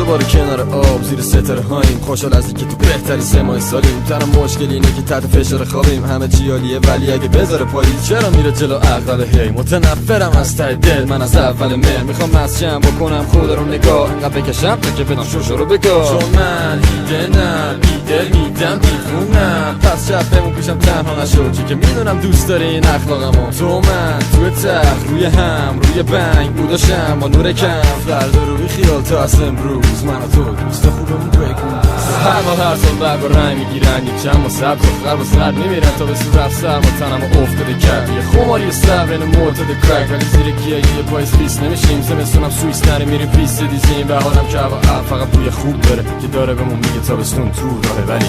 دوباره کنار آب زیر ستاره هاییم، خوشحال از اینکه تو بهترین سمای سالیم. تنها مشکل اینه که تحت فشار خوابیم، همه چی عالیه ولی اگه بذاره پاییز چرا میره جلو عقل؟ هی متنفرم از ته دل من از اول مهر، میخوام مسجم بکنم خود رو نگاه، اینقدر بکشم تا که بدان شوشو رو بگاه. چون من دیدنم بیدل میدم دیوونم، پس شب بمون پیشم تنها نشو، چی که میدونم دوست داری این اخلاقمو. تو من توی تخت روی هم روی بنگ بوداشم با نور کم، فردا رو بی خیال تا از امروز من و تو دوست خوبمون بگو. هر سال برگ و رنگ میگیرن، یک چند و سبز و خرب و سرد میمیرن تا به صورت سرم و تنم و افتاده کرد یه خماری صبرین معتاد کرک، ولی زیر کیه یه پایز پیس نمیشیم. زمستونم سویس نری میریم پیست دیزیم، به حالم که هوا فقط بوی خوب داره که داره بهمون میگه تابستون تو داره، ولی